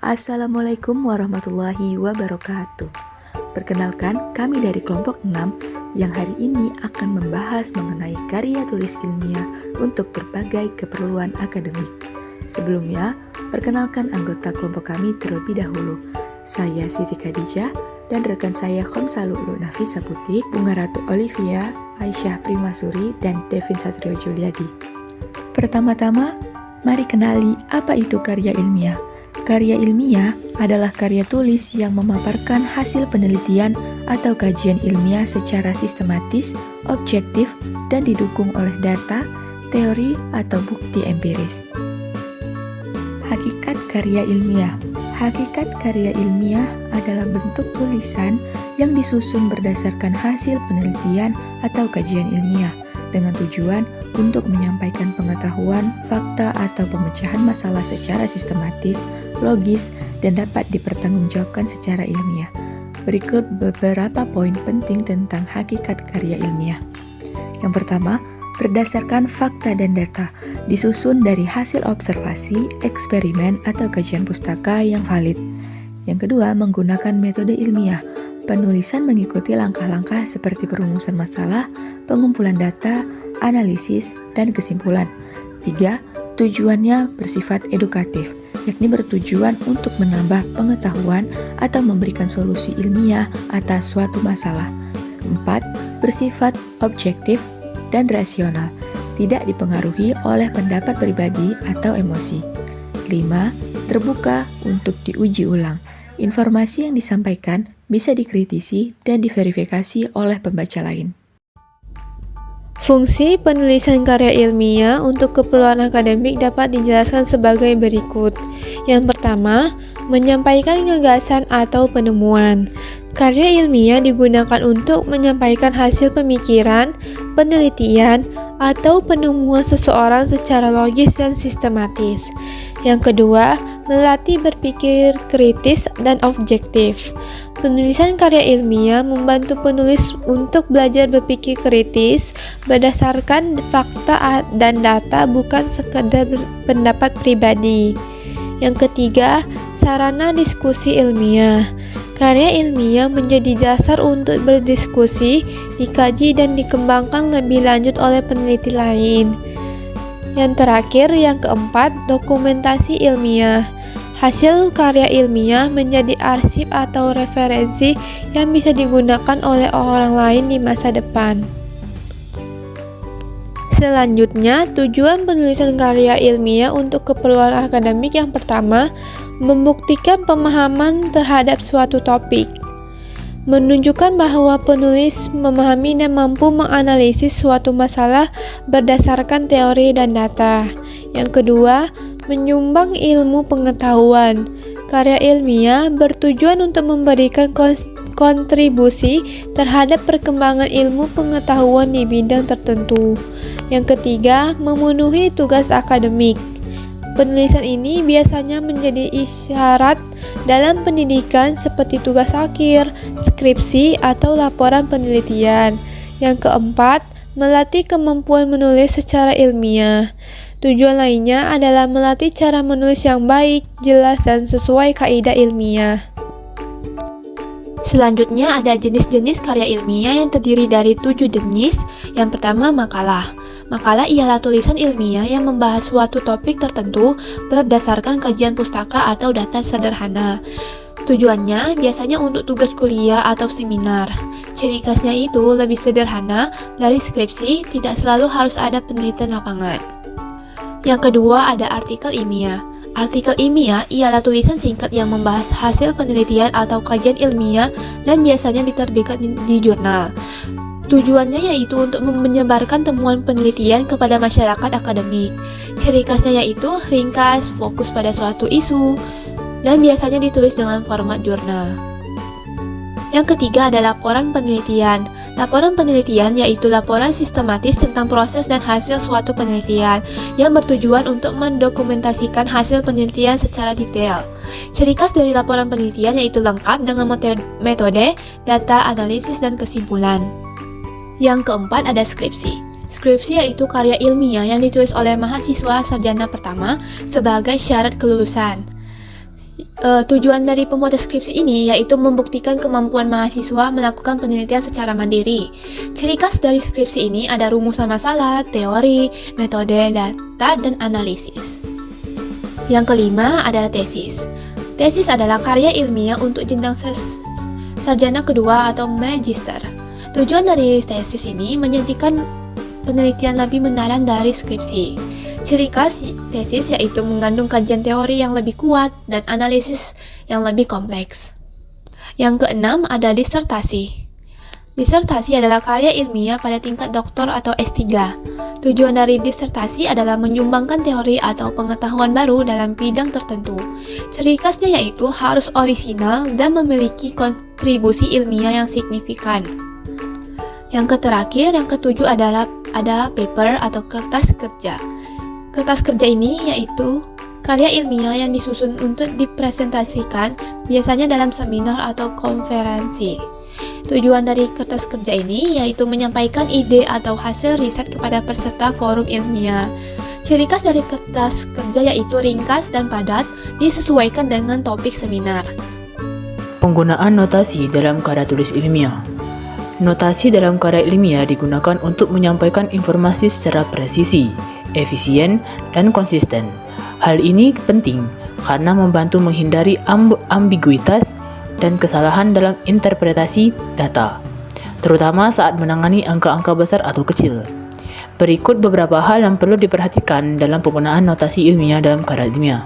Assalamualaikum warahmatullahi wabarakatuh. Perkenalkan, kami dari kelompok 6 yang hari ini akan membahas mengenai karya tulis ilmiah untuk berbagai keperluan akademik. Sebelumnya, perkenalkan anggota kelompok kami terlebih dahulu. Saya Siti Khadijah dan rekan saya Khomsa Lu'lu Nafisa Putih, Bunga Ratu Olivia, Aisyah Primasuri, dan Devin Satrio Juliadi. Pertama-tama, mari kenali apa itu karya ilmiah. Karya ilmiah adalah karya tulis yang memaparkan hasil penelitian atau kajian ilmiah secara sistematis, objektif, dan didukung oleh data, teori, atau bukti empiris. Hakikat karya ilmiah. Hakikat karya ilmiah adalah bentuk tulisan yang disusun berdasarkan hasil penelitian atau kajian ilmiah dengan tujuan untuk menyampaikan pengetahuan, fakta, atau pemecahan masalah secara sistematis, logis, dan dapat dipertanggungjawabkan secara ilmiah. Berikut beberapa poin penting tentang hakikat karya ilmiah. Yang pertama, berdasarkan fakta dan data, disusun dari hasil observasi, eksperimen, atau kajian pustaka yang valid. Yang kedua, menggunakan metode ilmiah. Penulisan mengikuti langkah-langkah seperti perumusan masalah, pengumpulan data, analisis, dan kesimpulan. 3. Tujuannya bersifat edukatif, yakni bertujuan untuk menambah pengetahuan atau memberikan solusi ilmiah atas suatu masalah. 4. Bersifat objektif dan rasional, tidak dipengaruhi oleh pendapat pribadi atau emosi. 5. Terbuka untuk diuji ulang. Informasi yang disampaikan bisa dikritisi dan diverifikasi oleh pembaca lain. Fungsi penulisan karya ilmiah untuk keperluan akademik dapat dijelaskan sebagai berikut. Yang pertama, menyampaikan gagasan atau penemuan. Karya ilmiah digunakan untuk menyampaikan hasil pemikiran, penelitian, atau penemuan seseorang secara logis dan sistematis. Yang kedua, melatih berpikir kritis dan objektif. Penulisan karya ilmiah membantu penulis untuk belajar berpikir kritis berdasarkan fakta dan data, bukan sekedar pendapat pribadi. Yang ketiga, sarana diskusi ilmiah. Karya ilmiah menjadi dasar untuk berdiskusi, dikaji, dan dikembangkan lebih lanjut oleh peneliti lain. Yang terakhir, yang keempat, dokumentasi ilmiah. Hasil karya ilmiah menjadi arsip atau referensi yang bisa digunakan oleh orang lain di masa depan. Selanjutnya, tujuan penulisan karya ilmiah untuk keperluan akademik yang pertama, membuktikan pemahaman terhadap suatu topik. Menunjukkan bahwa penulis memahami dan mampu menganalisis suatu masalah berdasarkan teori dan data. Yang kedua, menyumbang ilmu pengetahuan. Karya ilmiah bertujuan untuk memberikan kontribusi terhadap perkembangan ilmu pengetahuan di bidang tertentu. Yang ketiga, memenuhi tugas akademik. Penulisan ini biasanya menjadi isyarat dalam pendidikan seperti tugas akhir, skripsi, atau laporan penelitian. Yang keempat, melatih kemampuan menulis secara ilmiah. Tujuan lainnya adalah melatih cara menulis yang baik, jelas, dan sesuai kaidah ilmiah. Selanjutnya ada jenis-jenis karya ilmiah yang terdiri dari 7 jenis. Yang pertama, makalah. Makalah ialah tulisan ilmiah yang membahas suatu topik tertentu berdasarkan kajian pustaka atau data sederhana. Tujuannya biasanya untuk tugas kuliah atau seminar. Ciri khasnya itu lebih sederhana dari skripsi, tidak selalu harus ada penelitian lapangan. Yang kedua ada artikel ilmiah. Artikel ilmiah ialah tulisan singkat yang membahas hasil penelitian atau kajian ilmiah dan biasanya diterbitkan di jurnal. Tujuannya yaitu untuk menyebarkan temuan penelitian kepada masyarakat akademik. Ciri khasnya yaitu ringkas, fokus pada suatu isu, dan biasanya ditulis dengan format jurnal. Yang ketiga ada laporan penelitian. Laporan penelitian yaitu laporan sistematis tentang proses dan hasil suatu penelitian yang bertujuan untuk mendokumentasikan hasil penelitian secara detail. Ciri khas dari laporan penelitian yaitu lengkap dengan metode, data, analisis, dan kesimpulan. Yang keempat ada skripsi. Skripsi yaitu karya ilmiah yang ditulis oleh mahasiswa sarjana pertama sebagai syarat kelulusan. Tujuan dari pembuatan skripsi ini yaitu membuktikan kemampuan mahasiswa melakukan penelitian secara mandiri. Ciri khas dari skripsi ini ada rumusan masalah, teori, metode, data, dan analisis. Yang kelima adalah tesis. Tesis adalah karya ilmiah untuk jenjang sarjana kedua atau magister. Tujuan dari tesis ini menyajikan penelitian lebih mendalam dari skripsi. Ciri khas tesis yaitu mengandung kajian teori yang lebih kuat dan analisis yang lebih kompleks. Yang keenam ada disertasi. Disertasi adalah karya ilmiah pada tingkat doktor atau S3. Tujuan dari disertasi adalah menyumbangkan teori atau pengetahuan baru dalam bidang tertentu. Ciri khasnya yaitu harus orisinal dan memiliki kontribusi ilmiah yang signifikan. Yang terakhir, yang ketujuh adalah paper atau kertas kerja. Kertas kerja ini yaitu karya ilmiah yang disusun untuk dipresentasikan biasanya dalam seminar atau konferensi. Tujuan dari kertas kerja ini yaitu menyampaikan ide atau hasil riset kepada peserta forum ilmiah. Ciri khas dari kertas kerja yaitu ringkas dan padat, disesuaikan dengan topik seminar. Penggunaan notasi dalam karya tulis ilmiah. Notasi dalam karya ilmiah digunakan untuk menyampaikan informasi secara presisi, efisien, dan konsisten. Hal ini penting karena membantu menghindari ambiguitas dan kesalahan dalam interpretasi data, terutama saat menangani angka-angka besar atau kecil. Berikut beberapa hal yang perlu diperhatikan dalam penggunaan notasi ilmiah dalam karya ilmiah.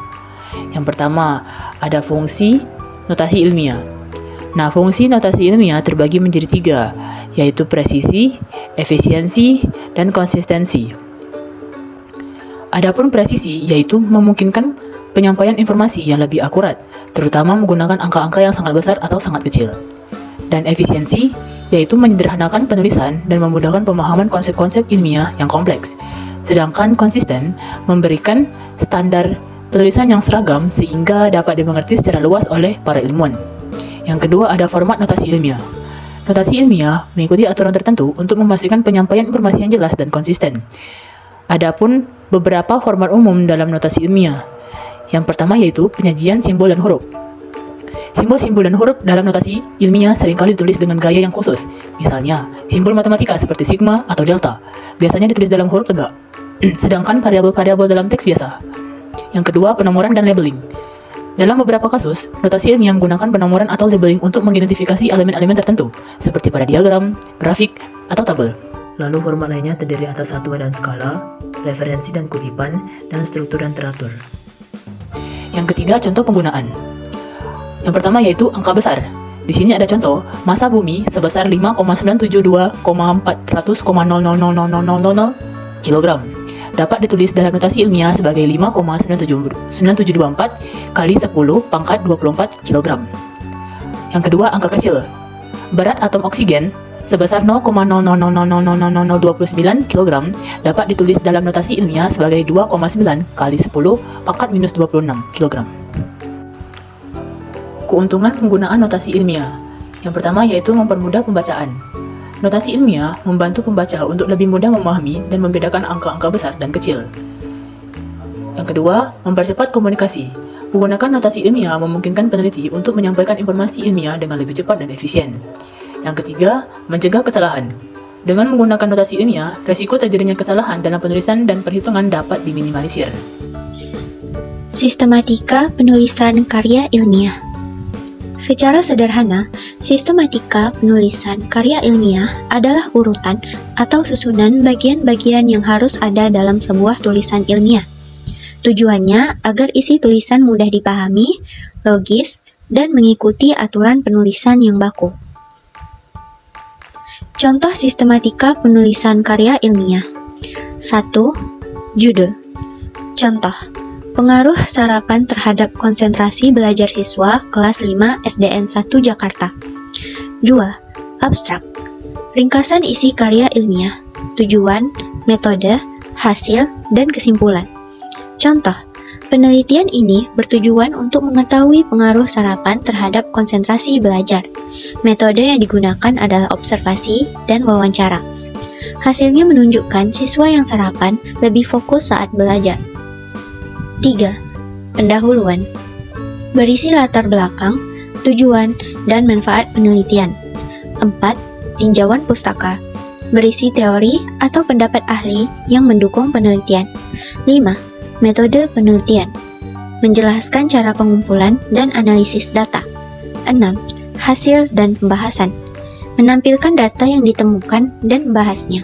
Yang pertama, ada fungsi notasi ilmiah. Nah, fungsi notasi ilmiah terbagi menjadi 3, yaitu presisi, efisiensi, dan konsistensi. Adapun presisi yaitu memungkinkan penyampaian informasi yang lebih akurat, terutama menggunakan angka-angka yang sangat besar atau sangat kecil. Dan efisiensi yaitu menyederhanakan penulisan dan memudahkan pemahaman konsep-konsep ilmiah yang kompleks. Sedangkan konsisten memberikan standar penulisan yang seragam sehingga dapat dimengerti secara luas oleh para ilmuwan. Yang kedua ada format notasi ilmiah. Notasi ilmiah mengikuti aturan tertentu untuk memastikan penyampaian informasi yang jelas dan konsisten. Adapun beberapa format umum dalam notasi ilmiah. Yang pertama yaitu penyajian simbol dan huruf. Simbol-simbol dan huruf dalam notasi ilmiah seringkali ditulis dengan gaya yang khusus. Misalnya, simbol matematika seperti sigma atau delta biasanya ditulis dalam huruf tegak, sedangkan variabel-variabel dalam teks biasa. Yang kedua, penomoran dan labeling. Dalam beberapa kasus, notasi ilmiah menggunakan penomoran atau labeling untuk mengidentifikasi elemen-elemen tertentu, seperti pada diagram, grafik, atau tabel. Lalu format lainnya terdiri atas satuan dan skala, referensi dan kutipan, dan struktur dan teratur. Yang ketiga, contoh penggunaan. Yang pertama yaitu angka besar. Di sini ada contoh, massa bumi sebesar 5,972,400,0000000 kg. Dapat ditulis dalam notasi ilmiah sebagai 5,9724 kali 10 pangkat 24 kg. Yang kedua, angka kecil. Berat atom oksigen sebesar 0,0000029 kg dapat ditulis dalam notasi ilmiah sebagai 2,9 kali 10 pangkat minus 26 kg. Keuntungan penggunaan notasi ilmiah. Yang pertama yaitu mempermudah pembacaan. Notasi ilmiah membantu pembaca untuk lebih mudah memahami dan membedakan angka-angka besar dan kecil. Yang kedua, mempercepat komunikasi. Menggunakan notasi ilmiah memungkinkan peneliti untuk menyampaikan informasi ilmiah dengan lebih cepat dan efisien. Yang ketiga, mencegah kesalahan. Dengan menggunakan notasi ilmiah, resiko terjadinya kesalahan dalam penulisan dan perhitungan dapat diminimalisir. Sistematika penulisan karya ilmiah. Secara sederhana, sistematika penulisan karya ilmiah adalah urutan atau susunan bagian-bagian yang harus ada dalam sebuah tulisan ilmiah. Tujuannya agar isi tulisan mudah dipahami, logis, dan mengikuti aturan penulisan yang baku. Contoh sistematika penulisan karya ilmiah. 1. Judul. Contoh, pengaruh sarapan terhadap konsentrasi belajar siswa kelas 5 SDN 1 Jakarta. 2. Abstrak. Ringkasan isi karya ilmiah, tujuan, metode, hasil, dan kesimpulan. Contoh, penelitian ini bertujuan untuk mengetahui pengaruh sarapan terhadap konsentrasi belajar. Metode yang digunakan adalah observasi dan wawancara. Hasilnya menunjukkan siswa yang sarapan lebih fokus saat belajar. 3. Pendahuluan. Berisi latar belakang, tujuan, dan manfaat penelitian. 4. Tinjauan pustaka. Berisi teori atau pendapat ahli yang mendukung penelitian. 5. Metode penelitian. Menjelaskan cara pengumpulan dan analisis data. 6. Hasil dan pembahasan. Menampilkan data yang ditemukan dan membahasnya.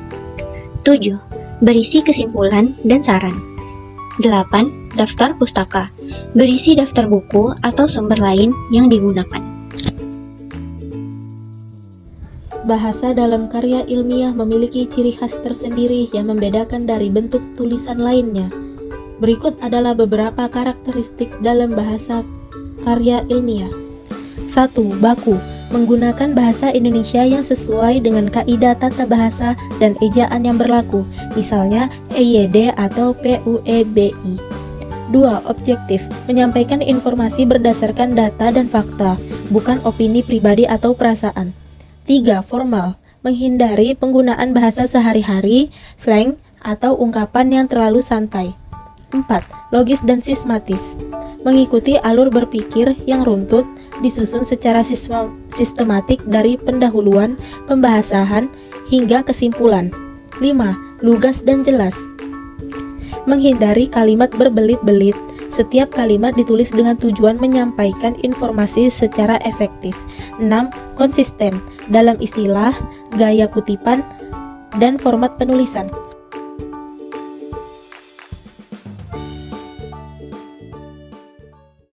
7. Berisi kesimpulan dan saran. 8. Daftar pustaka. Berisi daftar buku atau sumber lain yang digunakan. Bahasa dalam karya ilmiah memiliki ciri khas tersendiri yang membedakan dari bentuk tulisan lainnya. Berikut adalah beberapa karakteristik dalam bahasa karya ilmiah. 1. Baku. Menggunakan bahasa Indonesia yang sesuai dengan kaidah tata bahasa dan ejaan yang berlaku, misalnya EYD atau PUEBI. 2. Objektif. Menyampaikan informasi berdasarkan data dan fakta, bukan opini pribadi atau perasaan. 3. Formal. Menghindari penggunaan bahasa sehari-hari, slang, atau ungkapan yang terlalu santai. 4. Logis dan sistematis. Mengikuti alur berpikir yang runtut, disusun secara sistematik dari pendahuluan, pembahasan, hingga kesimpulan. 5. Lugas dan jelas. Menghindari kalimat berbelit-belit, setiap kalimat ditulis dengan tujuan menyampaikan informasi secara efektif. 6. Konsisten dalam istilah, gaya kutipan, dan format penulisan.